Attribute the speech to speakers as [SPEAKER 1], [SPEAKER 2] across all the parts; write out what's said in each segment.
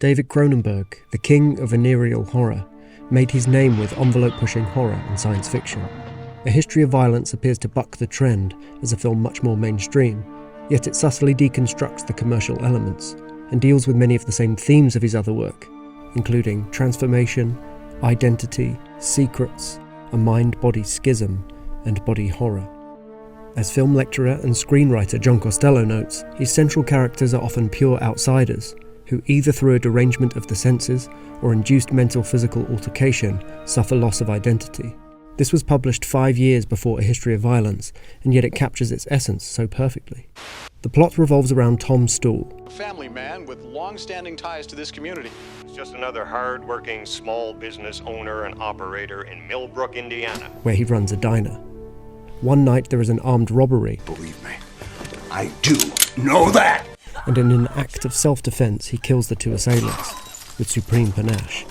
[SPEAKER 1] David Cronenberg, the king of venereal horror, made his name with envelope-pushing horror and science fiction. A History of Violence appears to buck the trend as a film much more mainstream, yet it subtly deconstructs the commercial elements and deals with many of the same themes of his other work, including transformation, identity, secrets, a mind-body schism, and body horror. As film lecturer and screenwriter John Costello notes, his central characters are often pure outsiders, who either through a derangement of the senses or induced mental physical altercation suffer loss of identity. This was published 5 years before A History of Violence, and yet it captures its essence so perfectly. The plot revolves around Tom Stool,
[SPEAKER 2] a family man with long-standing ties to this community.
[SPEAKER 3] He's just another hard-working small business owner and operator in Millbrook, Indiana,
[SPEAKER 1] where he runs a diner. One night there is an armed robbery.
[SPEAKER 4] Believe me, I do know that!
[SPEAKER 1] And in an act of self-defense he kills the two assailants, with supreme panache.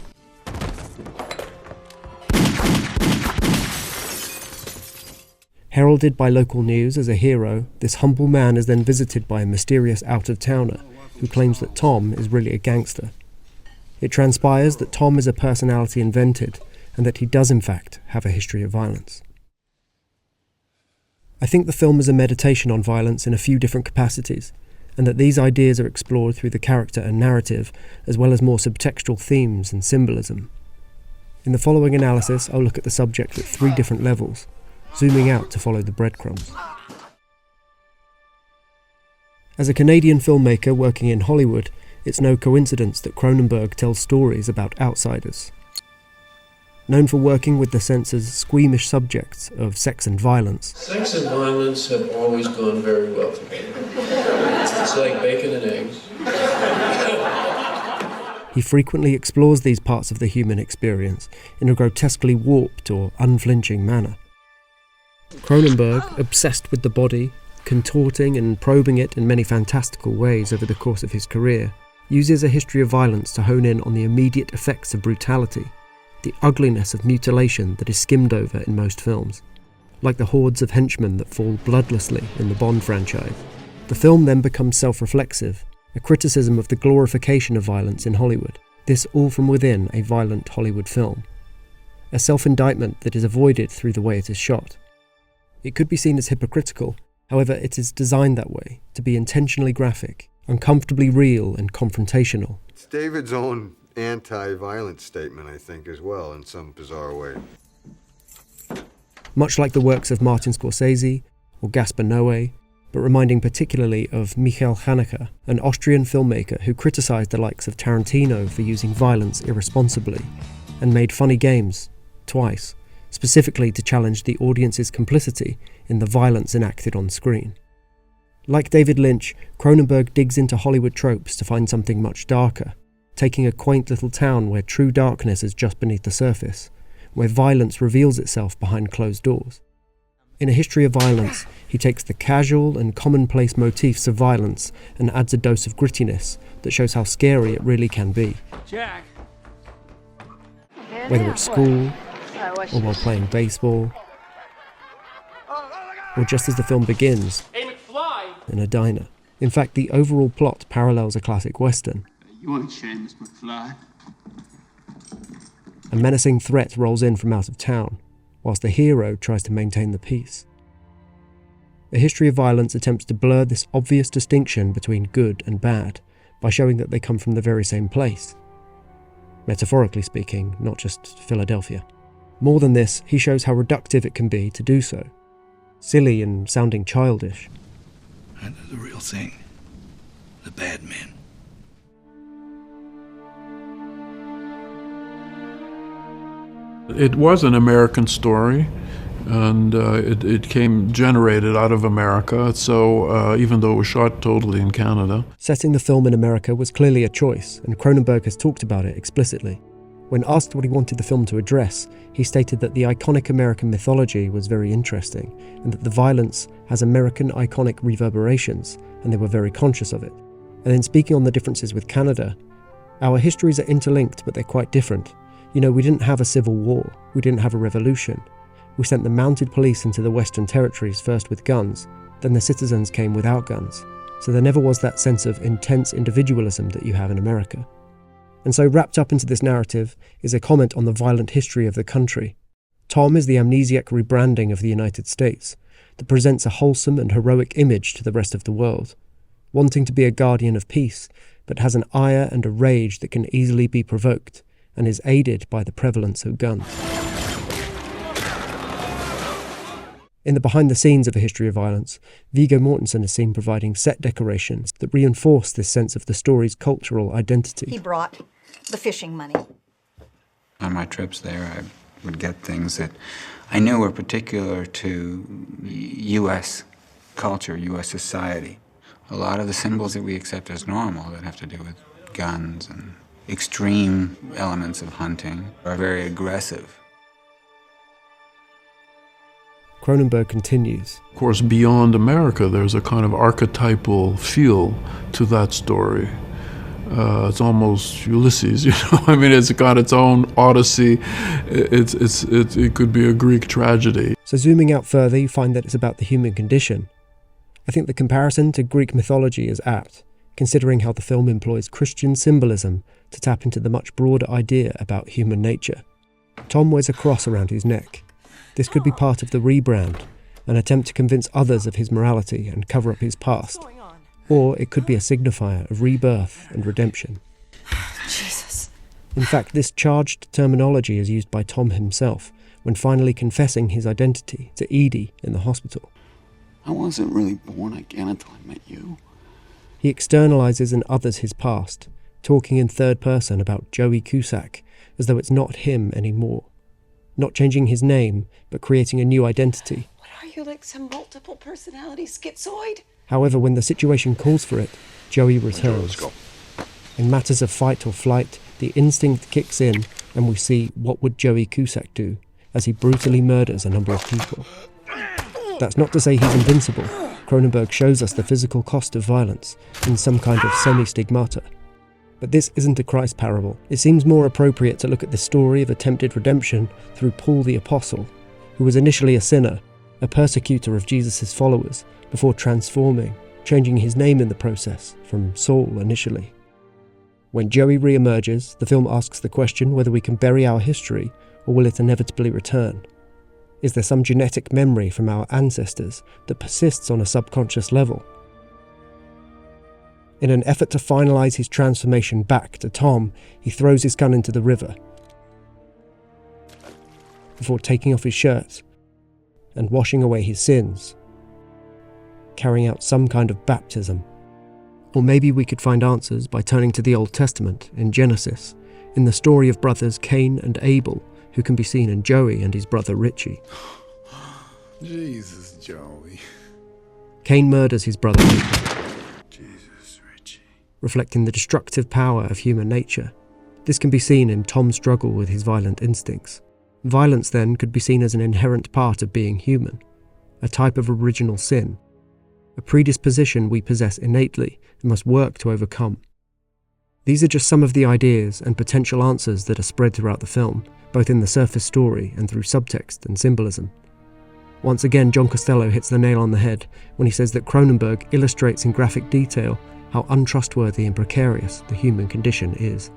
[SPEAKER 1] Heralded by local news as a hero, this humble man is then visited by a mysterious out-of-towner who claims that Tom is really a gangster. It transpires that Tom is a personality invented and that he does in fact have a history of violence. I think the film is a meditation on violence in a few different capacities, and that these ideas are explored through the character and narrative, as well as more subtextual themes and symbolism. In the following analysis, I'll look at the subject at 3 different levels, zooming out to follow the breadcrumbs. As a Canadian filmmaker working in Hollywood, it's no coincidence that Cronenberg tells stories about outsiders. Known for working with the censor's squeamish subjects of sex and violence,
[SPEAKER 5] sex and violence have always gone very well together. It's like bacon and eggs.
[SPEAKER 1] he frequently explores these parts of the human experience in a grotesquely warped or unflinching manner. Cronenberg, obsessed with the body, contorting and probing it in many fantastical ways over the course of his career, uses A History of Violence to hone in on the immediate effects of brutality, the ugliness of mutilation that is skimmed over in most films, like the hordes of henchmen that fall bloodlessly in the Bond franchise. The film then becomes self-reflexive, a criticism of the glorification of violence in Hollywood, this all from within a violent Hollywood film. A self-indictment that is avoided through the way it is shot. It could be seen as hypocritical, however it is designed that way, to be intentionally graphic, uncomfortably real and confrontational.
[SPEAKER 6] It's David's own anti-violence statement, I think, as well, in some bizarre way.
[SPEAKER 1] Much like the works of Martin Scorsese or Gaspar Noé, but reminding particularly of Michael Haneke, an Austrian filmmaker who criticised the likes of Tarantino for using violence irresponsibly, and made Funny Games, twice, specifically to challenge the audience's complicity in the violence enacted on screen. Like David Lynch, Cronenberg digs into Hollywood tropes to find something much darker, taking a quaint little town where true darkness is just beneath the surface, where violence reveals itself behind closed doors. In A History of Violence, he takes the casual and commonplace motifs of violence and adds a dose of grittiness that shows how scary it really can be.
[SPEAKER 7] Jack.
[SPEAKER 1] Whether at school, or while playing baseball, or just as the film begins, in a diner. In fact, the overall plot parallels a classic western.
[SPEAKER 7] You ain't Seamus McFly.
[SPEAKER 1] A menacing threat rolls in from out of town, whilst the hero tries to maintain the peace. A History of Violence attempts to blur this obvious distinction between good and bad by showing that they come from the very same place. Metaphorically speaking, not just Philadelphia. More than this, he shows how reductive it can be to do so. Silly and sounding childish.
[SPEAKER 4] I know the real thing. The bad men.
[SPEAKER 8] It was an American story, and it came generated out of America, so even though it was shot totally in Canada.
[SPEAKER 1] Setting the film in America was clearly a choice, and Cronenberg has talked about it explicitly. When asked what he wanted the film to address, he stated that the iconic American mythology was very interesting, and that the violence has American iconic reverberations, and they were very conscious of it. And then speaking on the differences with Canada, our histories are interlinked, but they're quite different. You know, we didn't have a civil war, we didn't have a revolution. We sent the mounted police into the Western territories first with guns, then the citizens came without guns. So there never was that sense of intense individualism that you have in America. And so wrapped up into this narrative is a comment on the violent history of the country. Tom is the amnesiac rebranding of the United States that presents a wholesome and heroic image to the rest of the world, wanting to be a guardian of peace, but has an ire and a rage that can easily be provoked and is aided by the prevalence of guns. In the behind the scenes of A History of Violence, Viggo Mortensen is seen providing set decorations that reinforce this sense of the story's cultural identity.
[SPEAKER 9] He brought the fishing money.
[SPEAKER 10] On my trips there, I would get things that I knew were particular to U.S. culture, U.S. society. A lot of the symbols that we accept as normal that have to do with guns and extreme elements of hunting are very aggressive.
[SPEAKER 1] Cronenberg continues.
[SPEAKER 8] Of course, beyond America, there's a kind of archetypal feel to that story. It's almost Ulysses, you know. I mean, it's got its own odyssey. It could be a Greek tragedy.
[SPEAKER 1] So zooming out further, you find that it's about the human condition. I think the comparison to Greek mythology is apt, considering how the film employs Christian symbolism to tap into the much broader idea about human nature. Tom wears a cross around his neck. This could be part of the rebrand, an attempt to convince others of his morality and cover up his past. Or it could be a signifier of rebirth and redemption.
[SPEAKER 9] Jesus.
[SPEAKER 1] In fact, this charged terminology is used by Tom himself when finally confessing his identity to Edie in the hospital.
[SPEAKER 10] I wasn't really born again until I met you.
[SPEAKER 1] He externalizes and others his past, talking in third person about Joey Cusack as though it's not him anymore. Not changing his name, but creating a new identity.
[SPEAKER 11] What are you, like some multiple personality schizoid?
[SPEAKER 1] However, when the situation calls for it, Joey returns. In matters of fight or flight, the instinct kicks in and we see what would Joey Cusack do as he brutally murders a number of people. That's not to say he's invincible. Cronenberg shows us the physical cost of violence in some kind of semi-stigmata. But this isn't a Christ parable. It seems more appropriate to look at the story of attempted redemption through Paul the Apostle, who was initially a sinner, a persecutor of Jesus' followers, before transforming, changing his name in the process, from Saul initially. When Joey re-emerges, the film asks the question whether we can bury our history, or will it inevitably return? Is there some genetic memory from our ancestors that persists on a subconscious level? In an effort to finalise his transformation back to Tom, he throws his gun into the river before taking off his shirt and washing away his sins, carrying out some kind of baptism. Or maybe we could find answers by turning to the Old Testament in Genesis, in the story of brothers Cain and Abel, who can be seen in Joey and his brother Richie.
[SPEAKER 4] Jesus, Joey.
[SPEAKER 1] Cain murders his brother Abel, reflecting the destructive power of human nature. This can be seen in Tom's struggle with his violent instincts. Violence, then, could be seen as an inherent part of being human, a type of original sin, a predisposition we possess innately and must work to overcome. These are just some of the ideas and potential answers that are spread throughout the film, both in the surface story and through subtext and symbolism. Once again, John Costello hits the nail on the head when he says that Cronenberg illustrates in graphic detail how untrustworthy and precarious the human condition is.